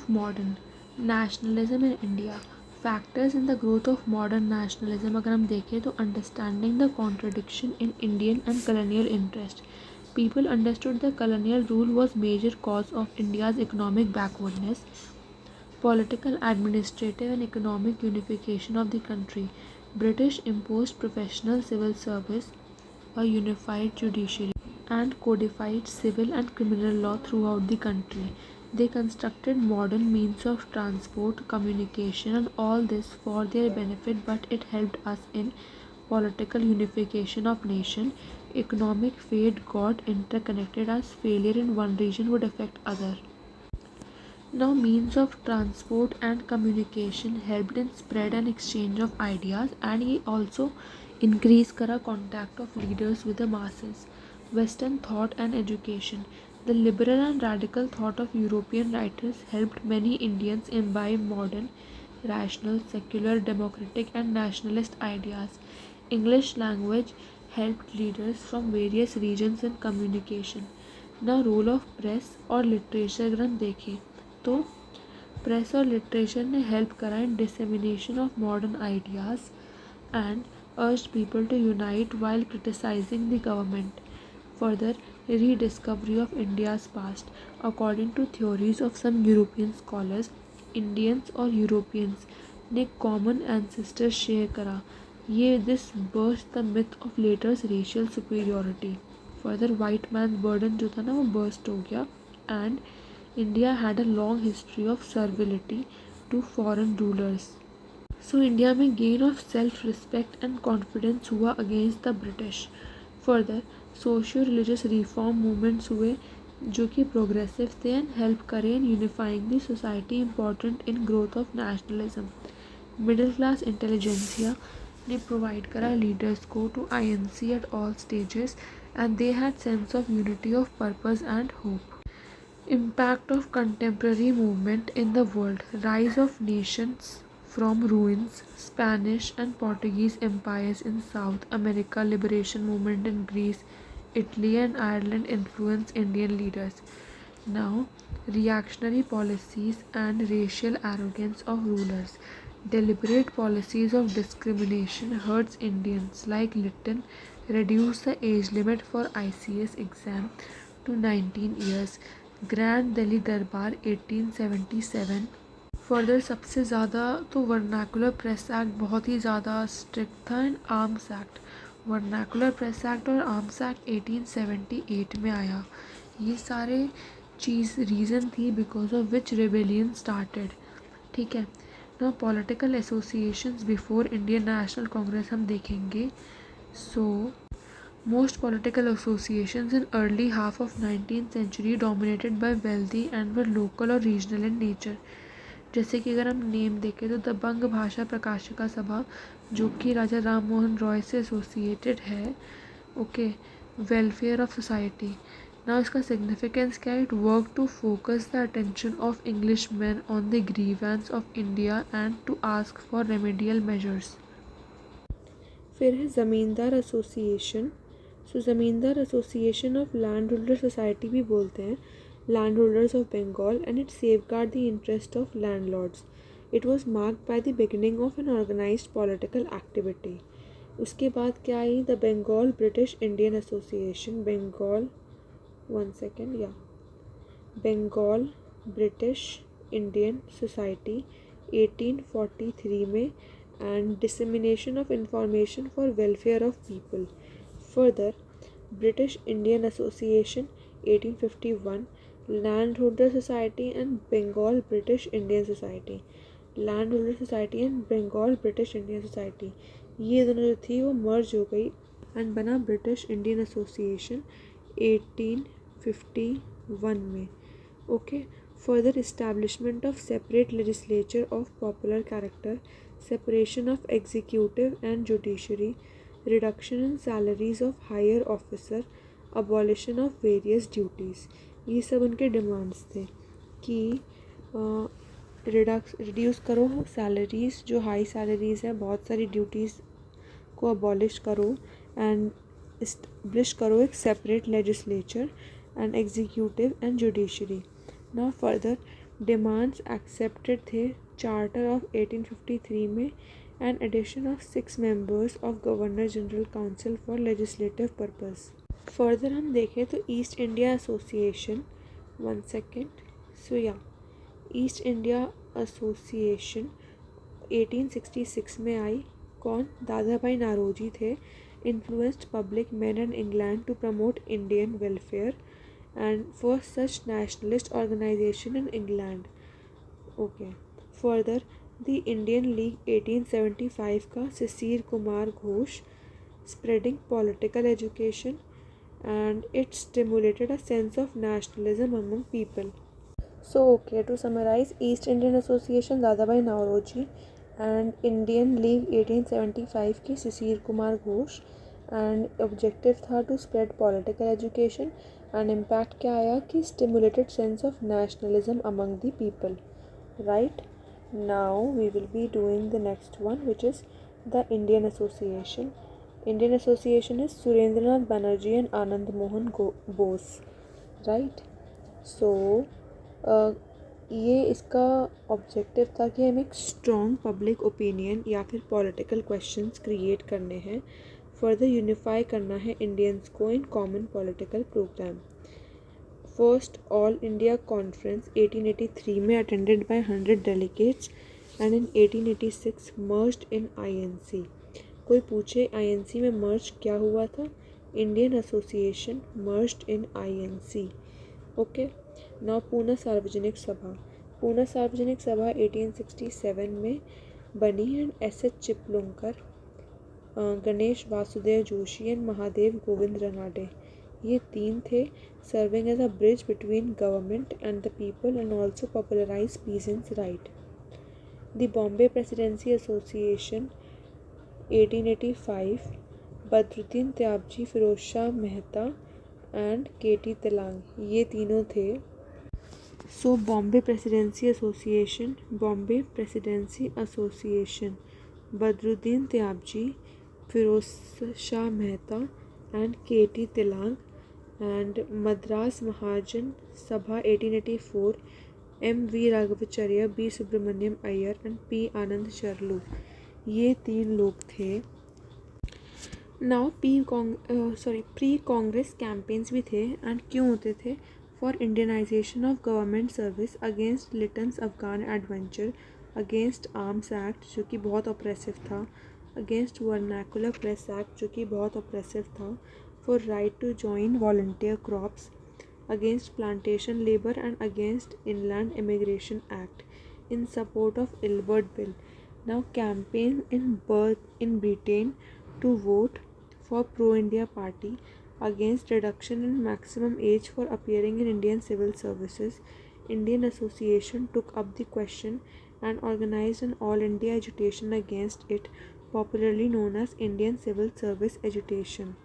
of modern nationalism in India. Factors in the growth of modern nationalism अगर हम देखें तो understanding the contradiction in Indian and colonial interest. People understood the colonial rule was major cause of India's economic backwardness, political, administrative and economic unification of the country. British imposed professional civil service, a unified judiciary, and codified civil and criminal law throughout the country. They constructed modern means of transport, communication, and all this for their benefit, but it helped us in political unification of nation. Economic fate got interconnected as failure in one region would affect other. Now, means of transport and communication helped in spread and exchange of ideas, and he also increased kara contact of leaders with the masses. Western thought and education. The liberal and radical thought of European writers helped many Indians imbibe modern, rational, secular, democratic, and nationalist ideas. English language helped leaders from various regions in communication. Now, role of press और literature अगर हम देखें तो press और literature ने help करा in dissemination of modern ideas and urged people to unite while criticizing the government. Further, rediscovery of India's past. According to theories of some European scholars, Indians और Europeans ने common ancestors share करा. ये this burst the myth of later racial superiority. Further, white man's burden जो था ना वो burst हो गया and India had a long history of servility to foreign rulers. So India में gain of self respect and confidence हुआ against the British. Further socio religious reform movements हुए जो कि प्रोग्रेसिव थे एंड हेल्प करें in unifying the society important in growth of nationalism. Middle class intelligentsia ने provide करा leaders को to INC at all stages and they had sense of unity of purpose and hope. Impact of contemporary movement in the world. Rise of nations from ruins. Spanish and Portuguese empires in South America. Liberation movement in Greece, Italy and Ireland influence Indian leaders. Now, reactionary policies and racial arrogance of rulers. Deliberate policies of discrimination hurts Indians like Lytton reduced the age limit for ICS exam to 19 years. Grand Delhi दरबार 1877. Further सबसे ज़्यादा तो vernacular press act बहुत ही ज़्यादा strict था and arms act. Vernacular press act और arms act 1878 में आया. ये सारे चीज़ रीज़न थी because of which rebellion started. ठीक है ना. Political associations before Indian national Congress हम देखेंगे. सो most political associations in early half of 19th century dominated by wealthy and were local or regional in nature. जैसे कि अगर हम नेम देखें तो दबंग भाषा प्रकाशिका सभा जो कि राजा राम मोहन रॉय से एसोसिएटेड है. ओके. Welfare of society. ना इसका सिग्निफिकेंस क्या है. It work to focus the attention of English man on the grievance of India and to ask for remedial measures. फिर है Zamindar association. So Zamindar association of land holder society भी बोलते हैं. Land holders of Bengal and it safeguard the interest of landlords. It was marked by the beginning of an organised political activity. उसके बाद क्या आई. The Bengal British Indian association. Bengal one second या Bengal British Indian society 1843 में and dissemination of information for welfare of people. Further, British Indian Association 1851, Landholder Society and Bengal British Indian Society. Landholder Society and Bengal British Indian Society ये दोनों जो थी वो मर्ज हो गई and बना ब्रिटिश इंडियन एसोसिएशन 1851 में. Okay. Further establishment of separate legislature of popular character, separation of executive and judiciary, reduction in salaries of higher officer, abolition of various duties. ये सब उनके डिमांड्स थे कि रिड्यूस करो सैलरीज़ जो high salaries है. बहुत सारी ड्यूटीज़ को अबॉलिश करो एंड इस्टेब्लिश करो एक separate legislature and executive and judiciary. Now further, demands accepted थे चार्टर ऑफ 1853 में and addition of 6 members of governor general council for legislative purpose. Further हम देखें तो East India association, one second, so या East India association 1866 में आई। कौन? दादा भाई नारोजी थे। Influenced public men in England to promote Indian welfare and first such nationalist organization in England. Okay. Further, the Indian League 1875 का सिसीर Kumar Ghosh spreading political education and it stimulated a sense of nationalism among people. So okay, to summarize, East Indian Association Dadabhai नाओरोजी and Indian League 1875 की Sisir Kumar Ghosh and objective था to spread political education and impact क्या आया कि stimulated sense of nationalism among the people. Right, now we will be doing the next one which is the Indian association. Indian association is Surendranath Banerjee and Anand Mohan Bose. Right, so ये इसका objective था कि हम एक strong public opinion या फिर political questions create करने हैं, फर्दर यूनिफाई करना है इंडियंस को in common political programme. First all India conference 1883 में attended by 100 delegates and in 1886 merged in INC. कोई पूछे आईएनसी में मर्ज क्या हुआ था? Indian association merged in INC. Okay, now Poona Sarvajanik Sabha. Poona Sarvajanik Sabha 1867 में बनी and S H. Chiplunkar, Ganesh Vasudev Joshi and Mahadev Govind Ranade, ये तीन थे, serving as a bridge between government and the people and also popularise peasants rights. The Bombay presidency association 1885, Badruddin Tyabji, Firoz Shah Mehta and K T. Telang, ये तीनों थे। So Bombay presidency association, Badruddin Tyabji, Firoz Shah Mehta and K T. Telang and Madras Mahajan Sabha 1884, M V. Raghavacharya, B. Subramania Iyer and P. Ananda Charlu, ये तीन लोग थे। नाउ प्री कांग्रेस कैंपेन्स भी थे and क्यों होते थे? For Indianisation of government service, against Lytton's Afghan adventure, against arms act जो कि बहुत ऑप्रेसिव था, अगेंस्ट वर्नाकुलर प्रेस एक्ट जो कि बहुत ऑप्रेसिव था, for right to join volunteer crops, against plantation labour and against inland immigration act, in support of Ilbert bill. Now campaign in Britain to vote for pro-India party, against reduction in maximum age for appearing in Indian civil services. Indian Association took up the question and organized an all-India agitation against it, popularly known as Indian Civil Service Agitation.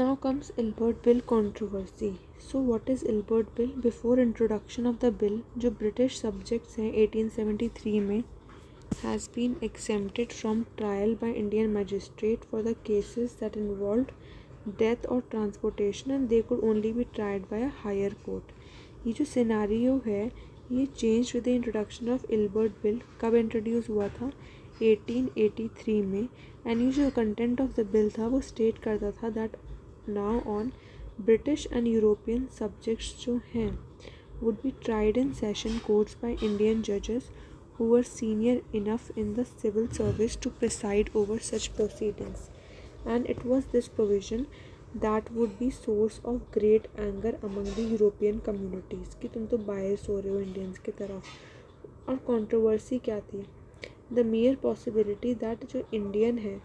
Now comes Ilbert Bill controversy. So what is Ilbert Bill? Before introduction of the bill, जो British subjects हैं 1873 में, has been exempted from trial by Indian magistrate for the cases that involved death or transportation and they could only be tried by a higher court. ये जो scenario है ये change with the introduction of Ilbert bill. कब introduce हुआ था? 1883 में। And ये जो कंटेंट ऑफ द बिल था वो स्टेट करता था that now on British and European subjects जो हैं would be tried in session courts by Indian जजेस who were senior enough in the civil service to preside over such proceedings. And it was this provision that would be source of great anger among the European communities कि तुम तो bias हो रहे हो Indians की तरफ। और controversy क्या थी? The mere possibility that जो Indian है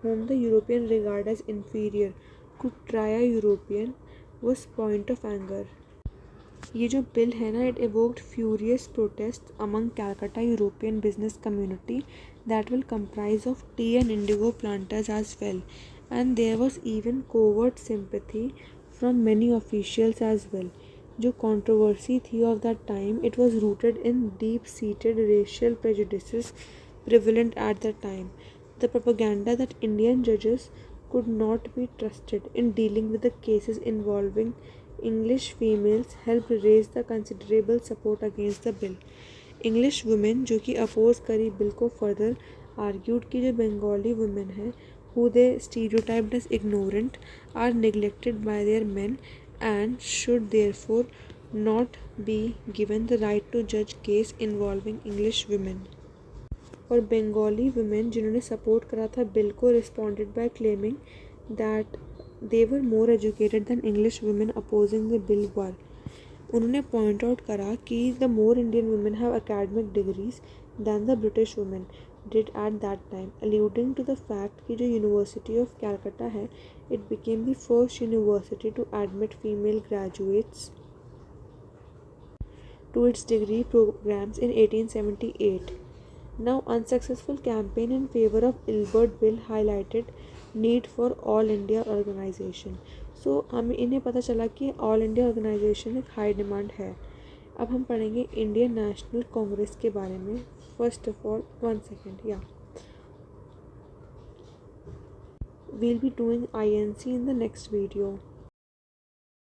whom the European regard as inferior could try a European was point of anger. ये जो बिल है ना, it evoked furious protests among Calcutta European business community that will comprise of tea and indigo planters as well, and there was even covert sympathy from many officials as well. जो controversy थी of that time, it was rooted in deep-seated racial prejudices prevalent at that time. The propaganda that Indian judges could not be trusted in dealing with the cases involving English females helped raise the considerable support against the bill. English women जो कि oppose करी bill को further argued कि जो Bengali women है who they stereotyped as ignorant are neglected by their men and should therefore not be given the right to judge case involving English women. और Bengali women जिन्होंने support करा था bill को responded by claiming that they were more educated than English women opposing the bill were. उन्होंने point out करा कि the more Indian women have academic degrees than the British women did at that time, alluding to the fact कि जो university of Calcutta है it became the first university to admit female graduates to its degree programs in 1878. Now, unsuccessful campaign in favor of Ilbert Bill highlighted need for All India organization. So हमें इन्हें पता चला कि all India organisation एक high demand है. अब हम पढ़ेंगे इंडियन नेशनल कांग्रेस के बारे में. First of all 1 second, yeah, we'll be doing INC in the next video.